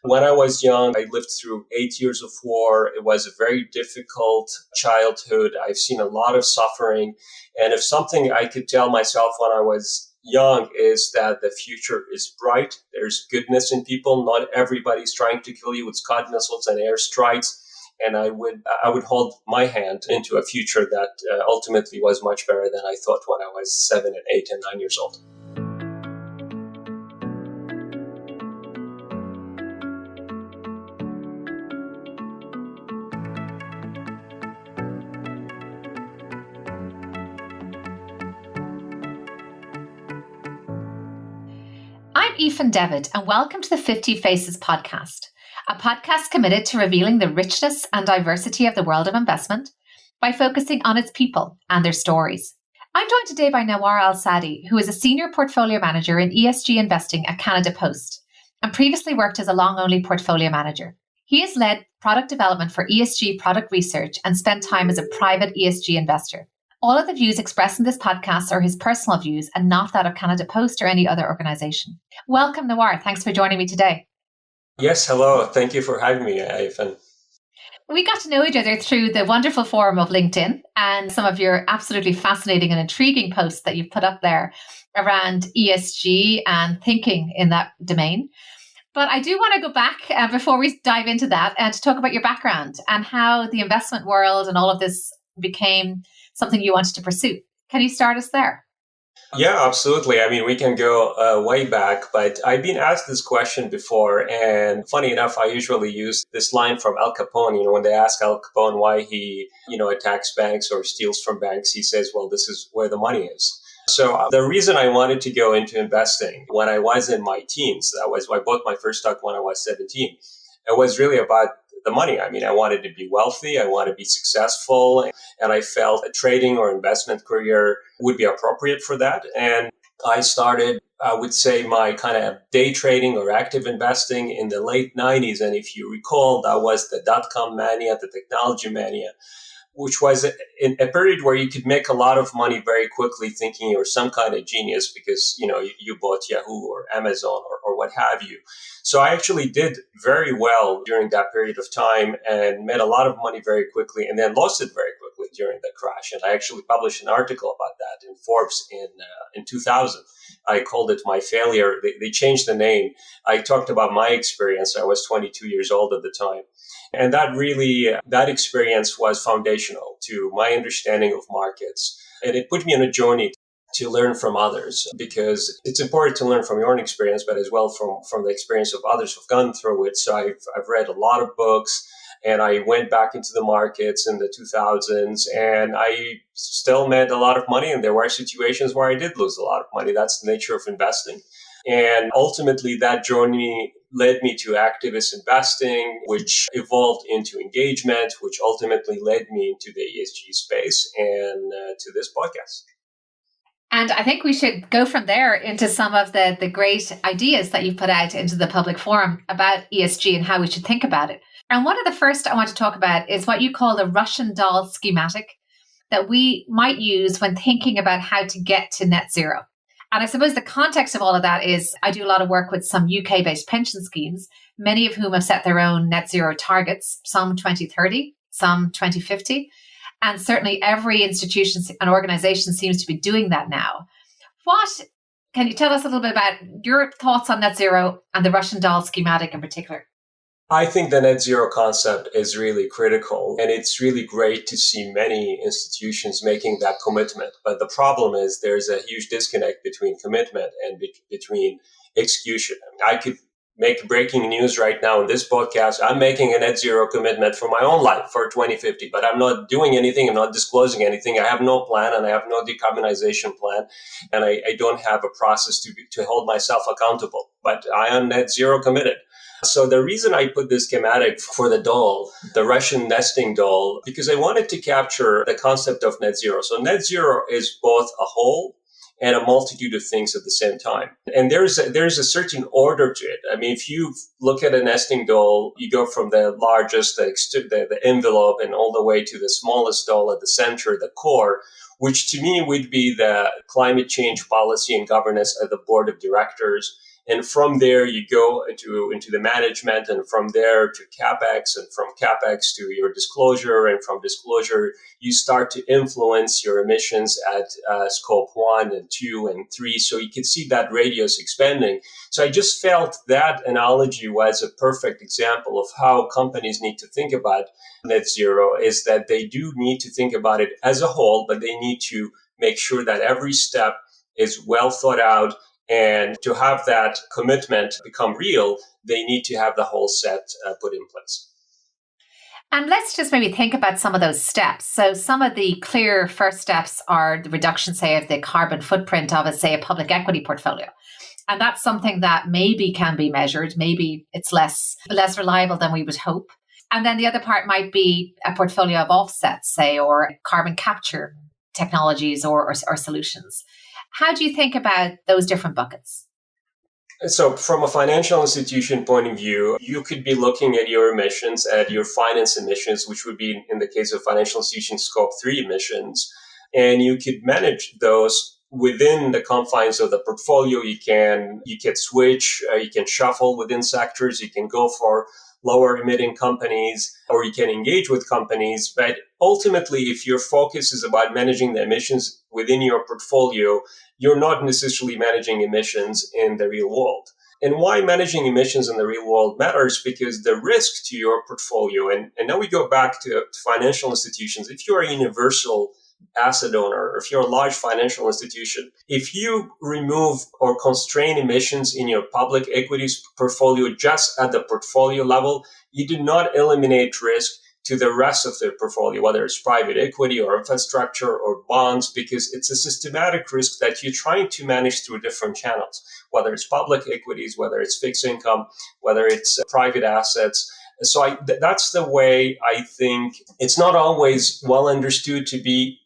When I was young, I lived through 8 years of war. It was a very difficult childhood. I've seen a lot of suffering. And if something I could tell myself when I was young is that the future is bright. There's goodness in people. Not everybody's trying to kill you with Scud missiles and airstrikes. And I would hold my hand into a future that ultimately was much better than I thought when I was 7 and 8 and 9 years old. I'm Aoife Devitt, and welcome to the 50 Faces podcast, a podcast committed to revealing the richness and diversity of the world of investment by focusing on its people and their stories. I'm joined today by Nawar Alsaadi, who is a senior portfolio manager in ESG investing at Canada Post and previously worked as a long-only portfolio manager. He has led product development for ESG product research and spent time as a private ESG investor. All of the views expressed in this podcast are his personal views and not that of Canada Post or any other organisation. Welcome, Nawar. Thanks for joining me today. Yes, hello. Thank you for having me, Aoife. We got to know each other through the wonderful forum of LinkedIn and some of your absolutely fascinating and intriguing posts that you've put up there around ESG and thinking in that domain. But I do want to go back before we dive into that and to talk about your background and how the investment world and all of this became something you wanted to pursue. Can you start us there? Yeah, absolutely. I mean, we can go way back, but I've been asked this question before. And funny enough, I usually use this line from Al Capone. When they ask Al Capone why he, attacks banks or steals from banks, he says, well, this is where the money is. So the reason I wanted to go into investing when I was in my teens, I bought my first stock when I was 17. It was really about the money. I mean, I wanted to be wealthy. I wanted to be successful. And I felt a trading or investment career would be appropriate for that. And I started, I would say, my kind of day trading or active investing in the late 90s. And if you recall, that was the dot-com mania, the technology mania, which was in a period where you could make a lot of money very quickly thinking you're some kind of genius because, you bought Yahoo or Amazon or what have you. So I actually did very well during that period of time and made a lot of money very quickly and then lost it very quickly during the crash. And I actually published an article about that in Forbes in 2000. I called it My Failure. They changed the name. I talked about my experience. I was 22 years old at the time. And that experience was foundational to my understanding of markets. And it put me on a journey to learn from others because it's important to learn from your own experience, but as well from the experience of others who've gone through it. So I've read a lot of books and I went back into the markets in the 2000s and I still made a lot of money. And there were situations where I did lose a lot of money. That's the nature of investing. And ultimately, that journey led me to activist investing, which evolved into engagement, which ultimately led me into the ESG space and to this podcast. And I think we should go from there into some of the great ideas that you've put out into the public forum about ESG and how we should think about it. And one of the first I want to talk about is what you call the Russian doll schematic that we might use when thinking about how to get to net zero. And I suppose the context of all of that is I do a lot of work with some UK-based pension schemes, many of whom have set their own net zero targets, some 2030, some 2050. And certainly every institution and organization seems to be doing that now. Can you tell us a little bit about your thoughts on net zero and the Russian doll schematic in particular? I think the net zero concept is really critical, and it's really great to see many institutions making that commitment. But the problem is there's a huge disconnect between commitment and between execution. I could make breaking news right now in this podcast. I'm making a net zero commitment for my own life for 2050, but I'm not doing anything. I'm not disclosing anything. I have no plan and I have no decarbonization plan. And I don't have a process to hold myself accountable, but I am net zero committed. So the reason I put this schematic for the doll, the Russian nesting doll, because I wanted to capture the concept of net zero. So net zero is both a whole and a multitude of things at the same time. And there's a certain order to it. I mean, if you look at a nesting doll, you go from the largest, the envelope, and all the way to the smallest doll at the center, the core, which to me would be the climate change policy and governance at the board of directors. And from there, you go into the management, and from there to CapEx, and from CapEx to your disclosure, and from disclosure, you start to influence your emissions at scope 1 and 2 and 3. So you can see that radius expanding. So I just felt that analogy was a perfect example of how companies need to think about net zero, is that they do need to think about it as a whole, but they need to make sure that every step is well thought out. And to have that commitment become real, they need to have the whole set put in place. And let's just maybe think about some of those steps. So some of the clear first steps are the reduction, say, of the carbon footprint of, say, a public equity portfolio. And that's something that maybe can be measured. Maybe it's less reliable than we would hope. And then the other part might be a portfolio of offsets, say, or carbon capture technologies or solutions. How do you think about those different buckets? So, from a financial institution point of view, you could be looking at your emissions, at your finance emissions, which would be, in the case of financial institution, scope 3 emissions, and you could manage those within the confines of the portfolio. You can switch, you can shuffle within sectors, you can go for lower emitting companies, or you can engage with companies. But ultimately, if your focus is about managing the emissions within your portfolio, you're not necessarily managing emissions in the real world. And why managing emissions in the real world matters, because the risk to your portfolio, and now we go back to financial institutions. If you're a universal asset owner, or if you're a large financial institution, if you remove or constrain emissions in your public equities portfolio just at the portfolio level, you do not eliminate risk to the rest of their portfolio, whether it's private equity or infrastructure or bonds, because it's a systematic risk that you're trying to manage through different channels, whether it's public equities, whether it's fixed income, whether it's private assets. So that's the way I think. It's not always well understood to be,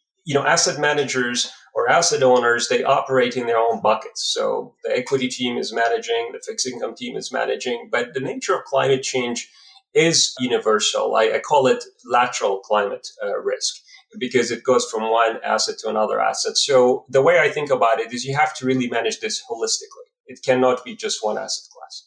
asset managers or asset owners, they operate in their own buckets. So the equity team is managing, the fixed income team is managing, but the nature of climate change is universal. I call it lateral climate risk, because it goes from one asset to another asset. So the way I think about it is you have to really manage this holistically. It cannot be just one asset class.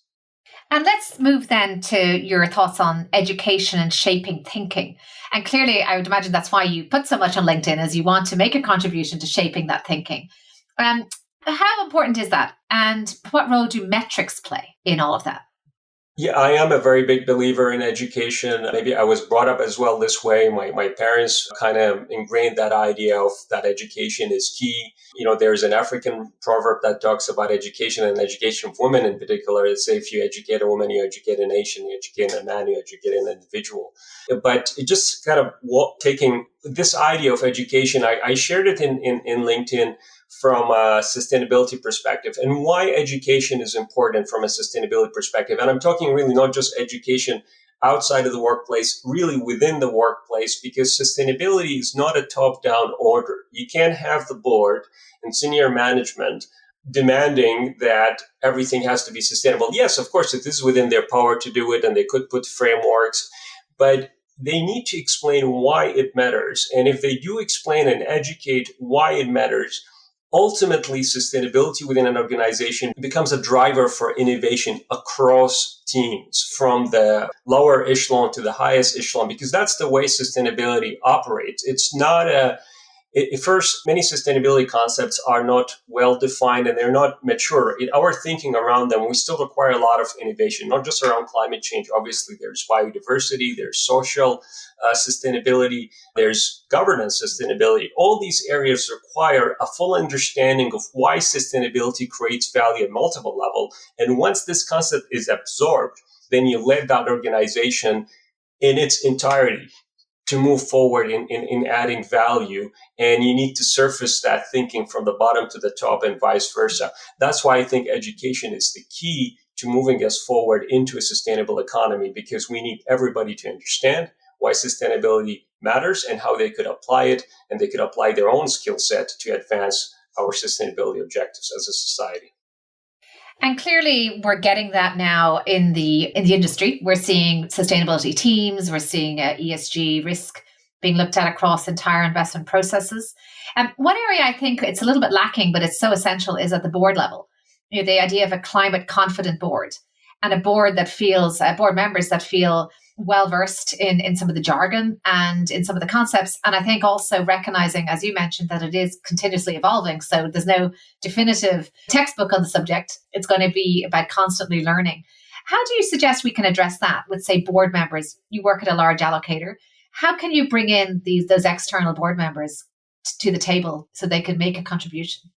And let's move then to your thoughts on education and shaping thinking. And clearly, I would imagine that's why you put so much on LinkedIn, as you want to make a contribution to shaping that thinking. How important is that? And what role do metrics play in all of that? Yeah, I am a very big believer in education. Maybe I was brought up as well this way. My parents kind of ingrained that idea of that education is key. There's an African proverb that talks about education, and education of women in particular. It's say, if you educate a woman, you educate a nation; you educate a man, you educate an individual. But it just kind of taking this idea of education, I shared it in LinkedIn from a sustainability perspective, and why education is important from a sustainability perspective. And I'm talking really not just education outside of the workplace, really within the workplace, because sustainability is not a top-down order. You can't have the board and senior management demanding that everything has to be sustainable. Yes, of course, it is within their power to do it, and they could put frameworks, but they need to explain why it matters. And if they do explain and educate why it matters, ultimately, sustainability within an organization becomes a driver for innovation across teams, from the lower echelon to the highest echelon, because that's the way sustainability operates. It's not first, many sustainability concepts are not well defined and they're not mature. In our thinking around them, we still require a lot of innovation, not just around climate change. Obviously, there's biodiversity, there's social sustainability, there's governance sustainability. All these areas require a full understanding of why sustainability creates value at multiple levels. And once this concept is absorbed, then you let that organization in its entirety to move forward in adding value. And you need to surface that thinking from the bottom to the top and vice versa. That's why I think education is the key to moving us forward into a sustainable economy, because we need everybody to understand why sustainability matters and how they could apply it, and they could apply their own skill set to advance our sustainability objectives as a society. And clearly, we're getting that now in the industry. We're seeing sustainability teams. We're seeing ESG risk being looked at across entire investment processes. And one area I think it's a little bit lacking, but it's so essential, is at the board level. the idea of a climate confident board and a board that feels, board members that feel well versed in some of the jargon and in some of the concepts. And I think also recognizing, as you mentioned, that it is continuously evolving. So there's no definitive textbook on the subject. It's going to be about constantly learning. How do you suggest we can address that with, say, board members? You work at a large allocator. How can you bring in those external board members to the table so they can make a contribution?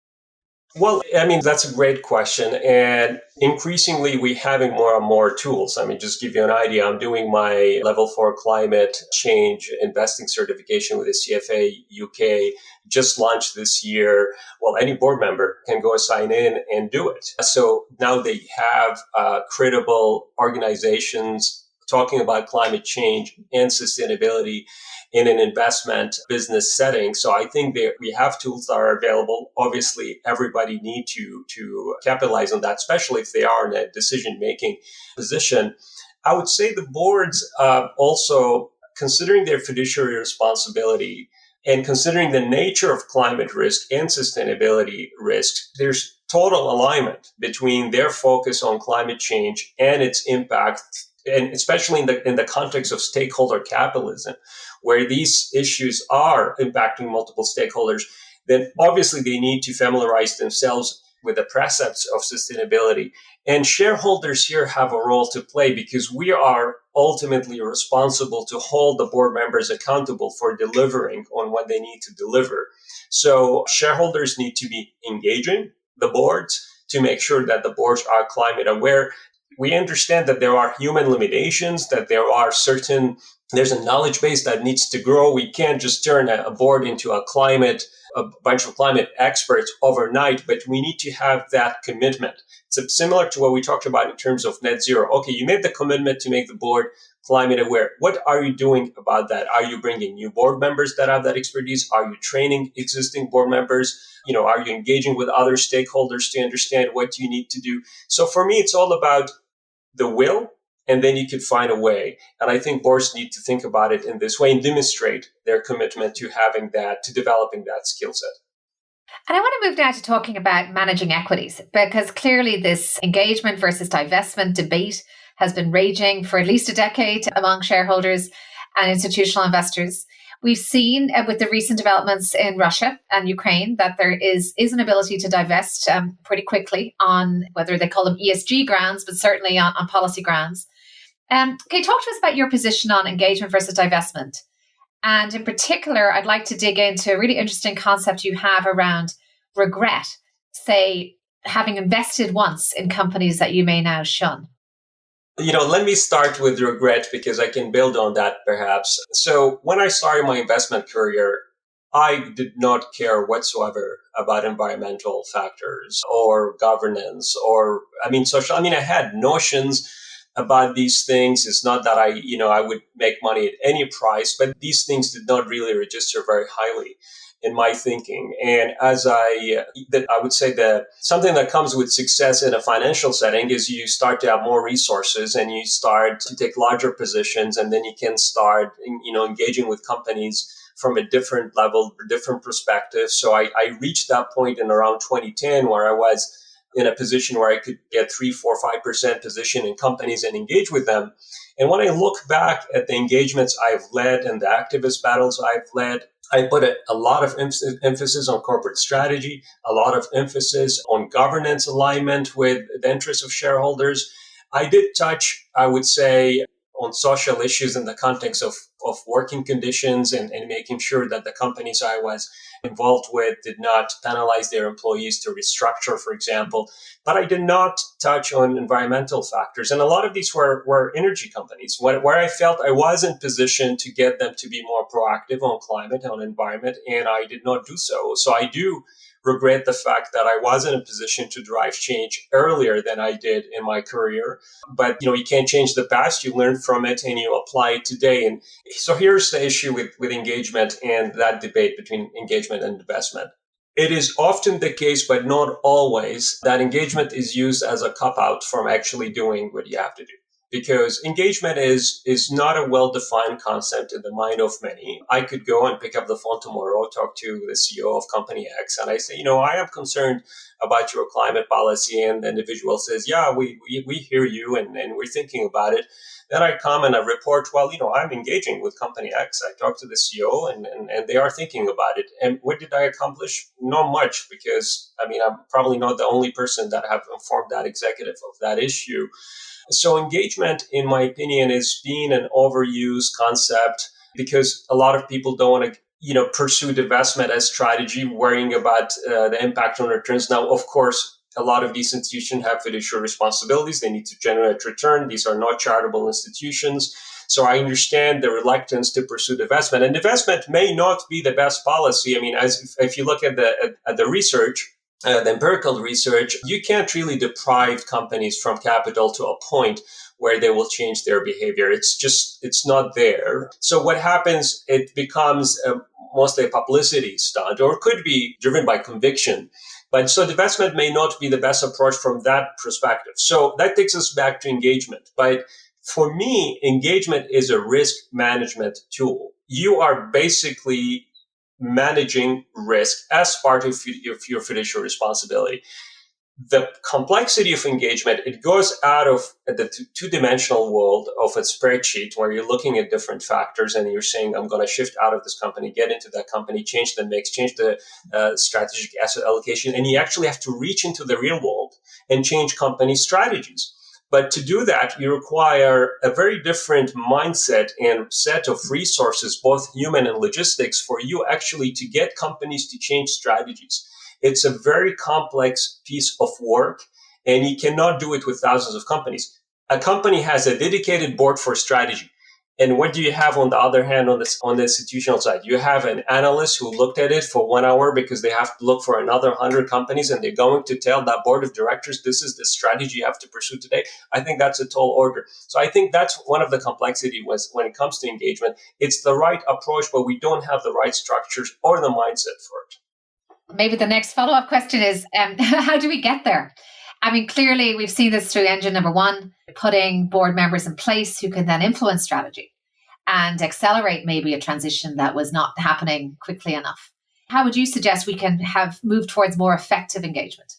Well, I mean, that's a great question. And increasingly, we're having more and more tools. I mean, just give you an idea, I'm doing my level 4 climate change investing certification with the CFA UK, just launched this year. Well, any board member can go sign in and do it. So now they have credible organizations talking about climate change and sustainability in an investment business setting. So I think that we have tools that are available. Obviously, everybody need to capitalize on that, especially if they are in a decision-making position. I would say the boards also, considering their fiduciary responsibility and considering the nature of climate risk and sustainability risks, there's total alignment between their focus on climate change and its impact, and especially in the context of stakeholder capitalism, where these issues are impacting multiple stakeholders, then obviously they need to familiarize themselves with the precepts of sustainability. And shareholders here have a role to play because we are ultimately responsible to hold the board members accountable for delivering on what they need to deliver. So shareholders need to be engaging the boards to make sure that the boards are climate aware. We understand that there are human limitations, that there's a knowledge base that needs to grow. We can't just turn a board into a bunch of climate experts overnight, but we need to have that commitment. It's similar to what we talked about in terms of net zero. Okay, you made the commitment to make the board climate aware. What are you doing about that? Are you bringing new board members that have that expertise? Are you training existing board members? Are you engaging with other stakeholders to understand what you need to do? So for me, it's all about the will, and then you could find a way. And I think boards need to think about it in this way and demonstrate their commitment to having that, to developing that skill set. And I want to move now to talking about managing equities, because clearly this engagement versus divestment debate has been raging for at least a decade among shareholders and institutional investors. We've seen with the recent developments in Russia and Ukraine that there is an ability to divest pretty quickly on whether they call them ESG grounds, but certainly on policy grounds. Can you talk to us about your position on engagement versus divestment? And in particular, I'd like to dig into a really interesting concept you have around regret, say, having invested once in companies that you may now shun. Let me start with regret because I can build on that perhaps. So when I started my investment career, I did not care whatsoever about environmental factors or governance social. I had notions about these things. It's not that I would make money at any price, but these things did not really register very highly in my thinking. And I would say that something that comes with success in a financial setting is you start to have more resources and you start to take larger positions, and then you can start, engaging with companies from a different level, different perspective. So I reached that point in around 2010 where I was in a position where I could get 3, 4, 5% position in companies and engage with them. And when I look back at the engagements I've led and the activist battles I've led, I put a lot of emphasis on corporate strategy, a lot of emphasis on governance alignment with the interests of shareholders. I did touch, I would say, on social issues in the context of working conditions and making sure that the companies I was involved with did not penalize their employees to restructure, for example. But I did not touch on environmental factors. And a lot of these were energy companies where I felt I was in position to get them to be more proactive on climate, on environment, and I did not do so. So I do regret the fact that I was in a position to drive change earlier than I did in my career. But, you can't change the past. You learn from it and you apply it today. And so here's the issue with engagement and that debate between engagement and investment. It is often the case, but not always, that engagement is used as a cop-out from actually doing what you have to do. because engagement is not a well-defined concept in the mind of many. I could go and pick up the phone tomorrow, talk to the CEO of company X, and I say, I am concerned about your climate policy. And the individual says, yeah, we hear you, and we're thinking about it. Then I come and I report, well, I'm engaging with company X. I talked to the CEO, and they are thinking about it. And what did I accomplish? Not much, because I'm probably not the only person that have informed that executive of that issue. So engagement, in my opinion, is being an overused concept, because a lot of people don't want to pursue divestment as strategy, worrying about the impact on returns. Now, of course, a lot of these institutions have fiduciary responsibilities. They need to generate return. These are not charitable institutions. So I understand the reluctance to pursue divestment. And divestment may not be the best policy. As if you look at the research, the empirical research, you can't really deprive companies from capital to a point where they will change their behavior. It's not there. So what happens, it becomes mostly a publicity stunt, or could be driven by conviction. But so divestment may not be the best approach from that perspective. So that takes us back to engagement. But for me, engagement is a risk management tool. You are basically managing risk as part of your fiduciary responsibility. The complexity of engagement, it goes out of the two-dimensional world of a spreadsheet where you're looking at different factors and you're saying, I'm going to shift out of this company, get into that company, change the mix, change the strategic asset allocation. And you actually have to reach into the real world and change company strategies. But to do that, you require a very different mindset and set of resources, both human and logistics, for you actually to get companies to change strategies. It's a very complex piece of work, and you cannot do it with thousands of companies. A company has a dedicated board for strategy. And what do you have on the other hand on the institutional side? You have an analyst who looked at it for 1 hour because they have to look for another 100 companies, and they're going to tell that board of directors, this is the strategy you have to pursue today. I think that's a tall order. So I think that's one of the complexity was when it comes to engagement. It's the right approach, but we don't have the right structures or the mindset for it. Maybe the next follow-up question is, how do we get there? Clearly we've seen this through engine number one, putting board members in place who can then influence strategy and accelerate maybe a transition that was not happening quickly enough. How would you suggest we can have moved towards more effective engagement?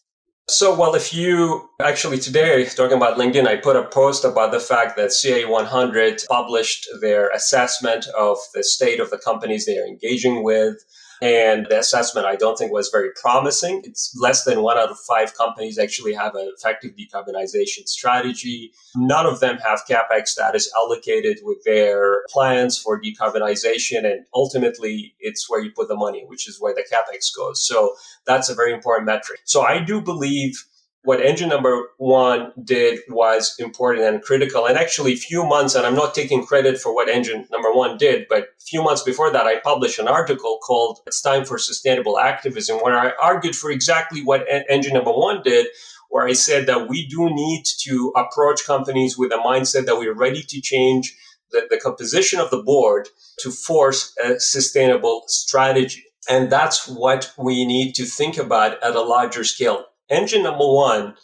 So, well, if you actually today, talking about LinkedIn, I put a post about the fact that CA 100 published their assessment of the state of the companies they are engaging with. And the assessment, I don't think, was very promising. It's less than 1 out of 5 companies actually have an effective decarbonization strategy. None of them have CapEx that is allocated with their plans for decarbonization. And ultimately, it's where you put the money, which is where the CapEx goes. So that's a very important metric. So I do believe what engine number one did was important and critical. And actually, a few months, and I'm not taking credit for what engine number one did, but a few months before that, I published an article called It's Time for Sustainable Activism, where I argued for exactly what engine number one did, where I said that we do need to approach companies with a mindset that we're ready to change the composition of the board to force a sustainable strategy. And that's what we need to think about at a larger scale. Engine number one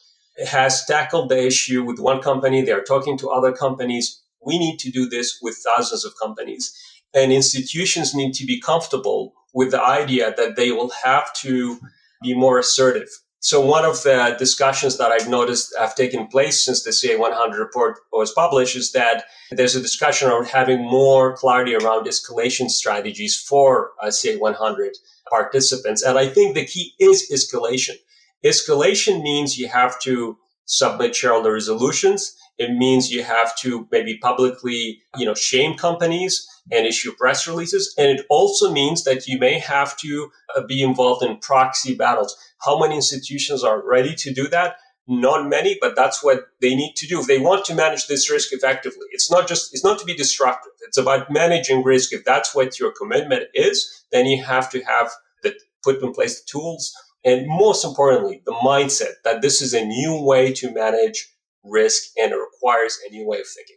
has tackled the issue with one company. They're talking to other companies. We need to do this with thousands of companies. And institutions need to be comfortable with the idea that they will have to be more assertive. So one of the discussions that I've noticed have taken place since the CA 100 report was published is that there's a discussion around having more clarity around escalation strategies for CA 100 participants. And I think the key is escalation. Escalation means you have to submit shareholder resolutions. It means you have to maybe publicly, shame companies and issue press releases. And it also means that you may have to be involved in proxy battles. How many institutions are ready to do that? Not many, but that's what they need to do. If they want to manage this risk effectively, it's not to be disruptive. It's about managing risk. If that's what your commitment is, then you have to have put in place the tools. And most importantly, the mindset that this is a new way to manage risk and it requires a new way of thinking.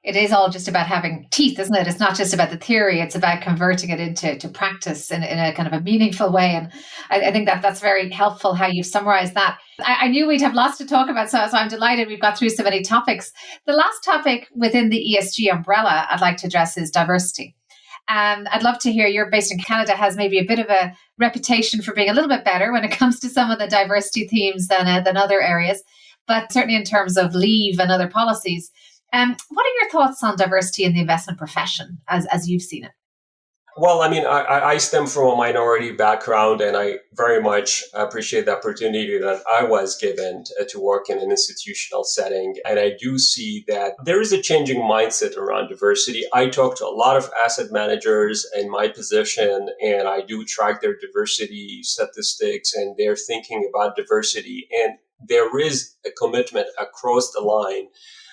It is all just about having teeth, isn't it? It's not just about the theory, it's about converting it into practice in a kind of a meaningful way. And I think that that's very helpful how you've summarized that. I knew we'd have lots to talk about, so I'm delighted we've got through so many topics. The last topic within the ESG umbrella I'd like to address is diversity. And I'd love to hear, you're based in Canada, has maybe a bit of a reputation for being a little bit better when it comes to some of the diversity themes than other areas, but certainly in terms of leave and other policies. What are your thoughts on diversity in the investment profession as you've seen it? Well, I mean, I stem from a minority background, and I very much appreciate the opportunity that I was given to work in an institutional setting. And I do see that there is a changing mindset around diversity. I talk to a lot of asset managers in my position, and I do track their diversity statistics and their thinking about diversity. And there is a commitment across the line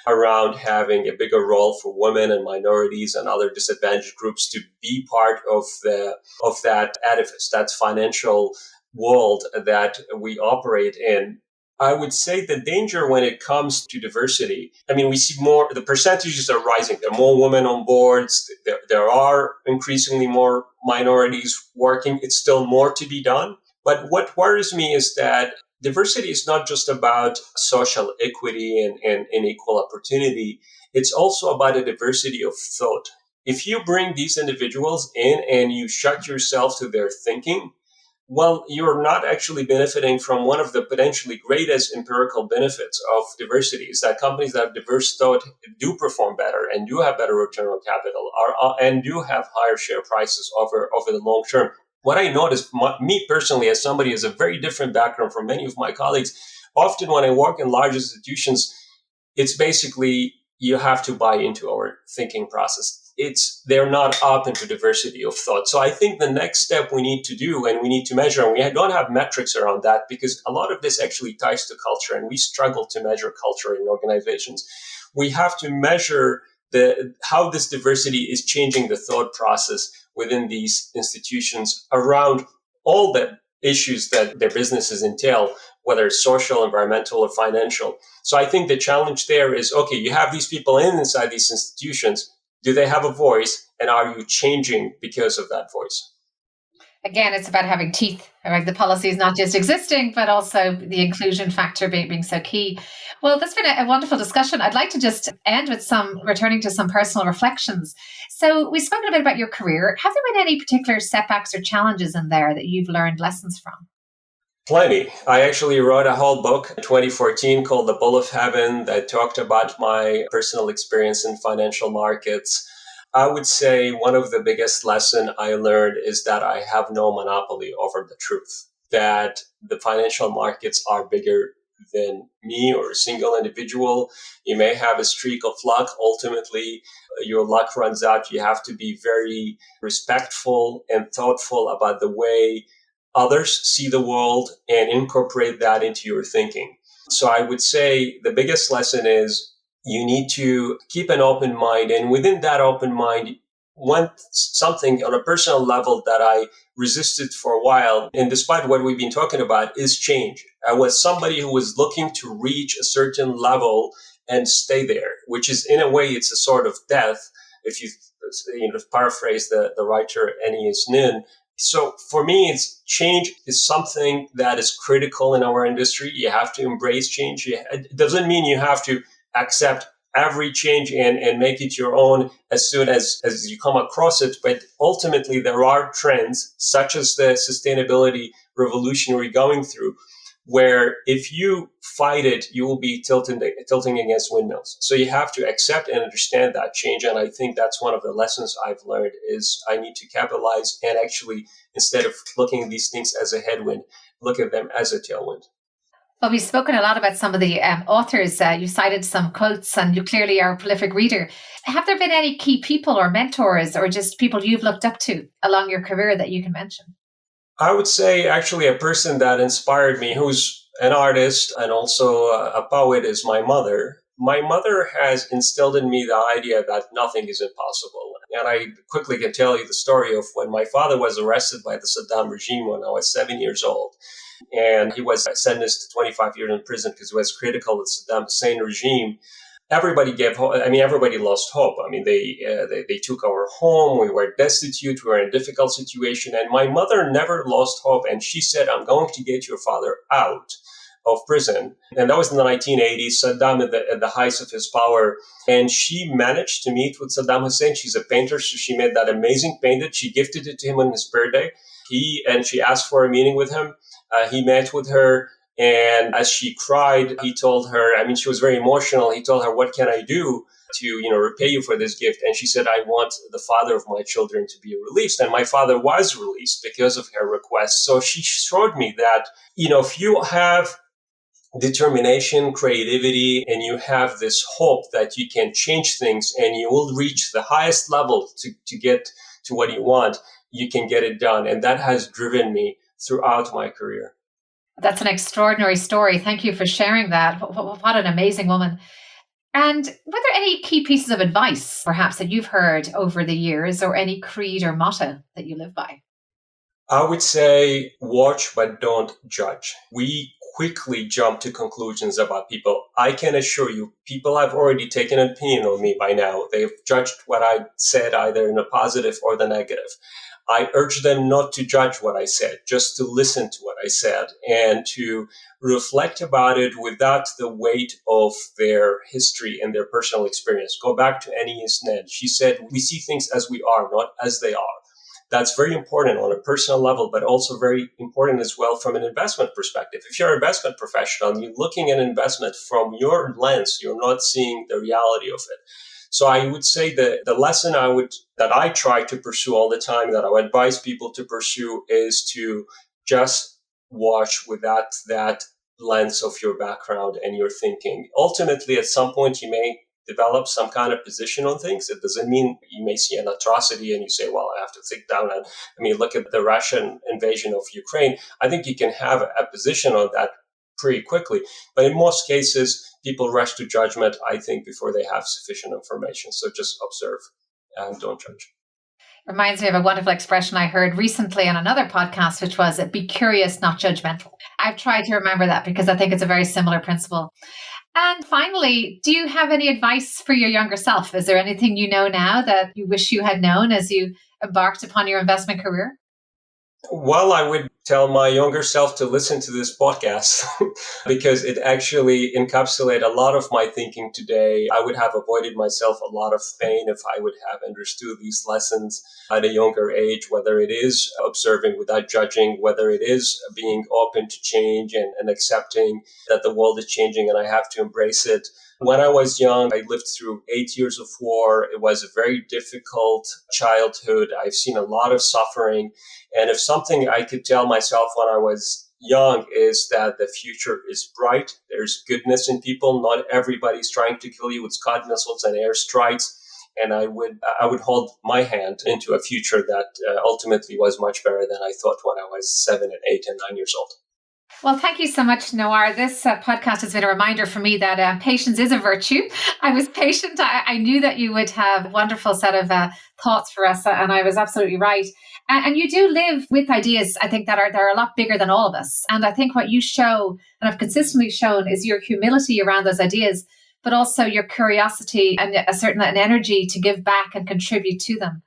around having a bigger role for women and minorities and other disadvantaged groups to be part of that edifice, that financial world that we operate in. I would say the danger when it comes to diversity, I mean, we see more, the percentages are rising. There are more women on boards. There are increasingly more minorities working. It's still more to be done. But what worries me is that diversity is not just about social equity and equal opportunity. It's also about a diversity of thought. If you bring these individuals in and you shut yourself to their thinking, well, you're not actually benefiting from one of the potentially greatest empirical benefits of diversity is that companies that have diverse thought do perform better and do have better return on capital and do have higher share prices over the long term. What I noticed, me personally, as somebody who has a very different background from many of my colleagues, often when I work in large institutions, it's basically you have to buy into our thinking process. They're not open to diversity of thought. So I think the next step we need to do, and we need to measure, and we don't have metrics around that because a lot of this actually ties to culture, and we struggle to measure culture in organizations. We have to measure how this diversity is changing the thought process within these institutions around all the issues that their businesses entail, whether it's social, environmental, or financial. So I think the challenge there is, okay, you have these people inside these institutions. Do they have a voice? And are you changing because of that voice? Again, it's about having teeth. Right? The policy is not just existing, but also the inclusion factor being so key. Well, that's been a wonderful discussion. I'd like to just end with returning to some personal reflections. So we've spoken a bit about your career. Have there been any particular setbacks or challenges in there that you've learned lessons from? Plenty. I actually wrote a whole book in 2014 called The Bull of Heaven that talked about my personal experience in financial markets. I would say one of the biggest lessons I learned is that I have no monopoly over the truth, that the financial markets are bigger than me or a single individual. You may have a streak of luck. Ultimately, your luck runs out. You have to be very respectful and thoughtful about the way others see the world and incorporate that into your thinking. So I would say the biggest lesson is you need to keep an open mind. And within that open mind, something on a personal level that I resisted for a while, and despite what we've been talking about, is change. I was somebody who was looking to reach a certain level and stay there, which is, in a way, it's a sort of death, if you paraphrase the writer Ennius Nin. So for me, change is something that is critical in our industry. You have to embrace change. It doesn't mean you have to accept every change and make it your own as soon as you come across it. But ultimately, there are trends such as the sustainability revolution we're going through, where if you fight it, you will be tilting against windmills. So you have to accept and understand that change. And I think that's one of the lessons I've learned is I need to capitalize and actually, instead of looking at these things as a headwind, look at them as a tailwind. Well, we've spoken a lot about some of the authors. You cited some quotes, and you clearly are a prolific reader. Have there been any key people or mentors or just people you've looked up to along your career that you can mention? I would say actually a person that inspired me, who's an artist and also a poet, is my mother. My mother has instilled in me the idea that nothing is impossible. And I quickly can tell you the story of when my father was arrested by the Saddam regime when I was 7 years old. And he was sentenced to 25 years in prison because he was critical of the Saddam Hussein regime. everybody lost hope. I mean, they took our home. We were destitute. We were in a difficult situation. And my mother never lost hope. And she said, I'm going to get your father out of prison. And that was in the 1980s, Saddam at the height of his power. And she managed to meet with Saddam Hussein. She's a painter, so she made that amazing painting. She gifted it to him on his birthday. She asked for a meeting with him. He met with her. And as she cried, he told her, I mean, she was very emotional. He told her, what can I do to, repay you for this gift? And she said, I want the father of my children to be released. And my father was released because of her request. So she showed me that, if you have determination, creativity, and you have this hope that you can change things and you will reach the highest level to get to what you want, you can get it done. And that has driven me throughout my career. That's an extraordinary story. Thank you for sharing that. What an amazing woman. And were there any key pieces of advice, perhaps, that you've heard over the years, or any creed or motto that you live by? I would say watch, but don't judge. We quickly jump to conclusions about people. I can assure you, people have already taken an opinion on me by now. They've judged what I said either in the positive or the negative. I urge them not to judge what I said, just to listen to what I said and to reflect about it without the weight of their history and their personal experience. Go back to Annie Isned. She said, we see things as we are, not as they are. That's very important on a personal level, but also very important as well from an investment perspective. If you're an investment professional and you're looking at investment from your lens, you're not seeing the reality of it. So I would say that the lesson that I try to pursue all the time, that I would advise people to pursue, is to just watch without that lens of your background and your thinking. Ultimately, at some point, you may develop some kind of position on things. It doesn't mean you may see an atrocity and you say, well, I have to think down. And look at the Russian invasion of Ukraine. I think you can have a position on that pretty quickly. But in most cases, people rush to judgment, I think, before they have sufficient information. So just observe and don't judge. Reminds me of a wonderful expression I heard recently on another podcast, which was, be curious, not judgmental. I've tried to remember that because I think it's a very similar principle. And finally, do you have any advice for your younger self? Is there anything you know now that you wish you had known as you embarked upon your investment career? Well, I would tell my younger self to listen to this podcast because it actually encapsulates a lot of my thinking today. I would have avoided myself a lot of pain if I would have understood these lessons at a younger age, whether it is observing without judging, whether it is being open to change and accepting that the world is changing and I have to embrace it. When I was young, I lived through 8 years of war. It was a very difficult childhood. I've seen a lot of suffering. And if something I could tell myself when I was young is that the future is bright. There's goodness in people. Not everybody's trying to kill you with Scud missiles and airstrikes. And I would hold my hand into a future that ultimately was much better than I thought when I was 7 and 8 and 9 years old. Well, thank you so much, Nawar. This podcast has been a reminder for me that patience is a virtue. I was patient. I knew that you would have a wonderful set of thoughts for us, and I was absolutely right. And you do live with ideas, I think, that are a lot bigger than all of us. And I think what you show, and have consistently shown, is your humility around those ideas, but also your curiosity and an energy to give back and contribute to them.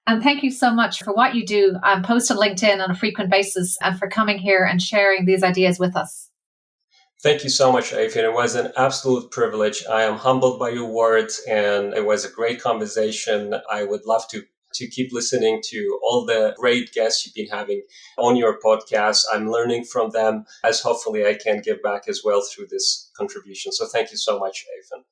And thank you so much for what you do. Post on LinkedIn on a frequent basis and for coming here and sharing these ideas with us. Thank you so much, Afian. It was an absolute privilege. I am humbled by your words, and it was a great conversation. I would love to keep listening to all the great guests you've been having on your podcast. I'm learning from them, as hopefully I can give back as well through this contribution. So thank you so much, Afian.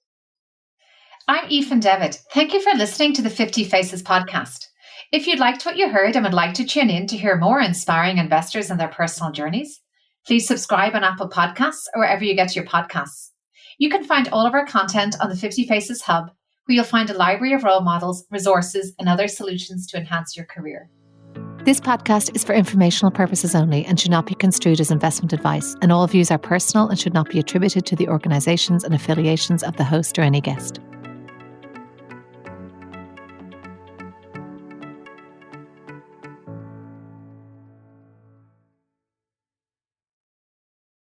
I'm Aoife Devitt. Thank you for listening to the 50 Faces podcast. If you'd liked what you heard and would like to tune in to hear more inspiring investors and their personal journeys, please subscribe on Apple Podcasts or wherever you get your podcasts. You can find all of our content on the 50 Faces Hub, where you'll find a library of role models, resources, and other solutions to enhance your career. This podcast is for informational purposes only and should not be construed as investment advice, and all views are personal and should not be attributed to the organizations and affiliations of the host or any guest.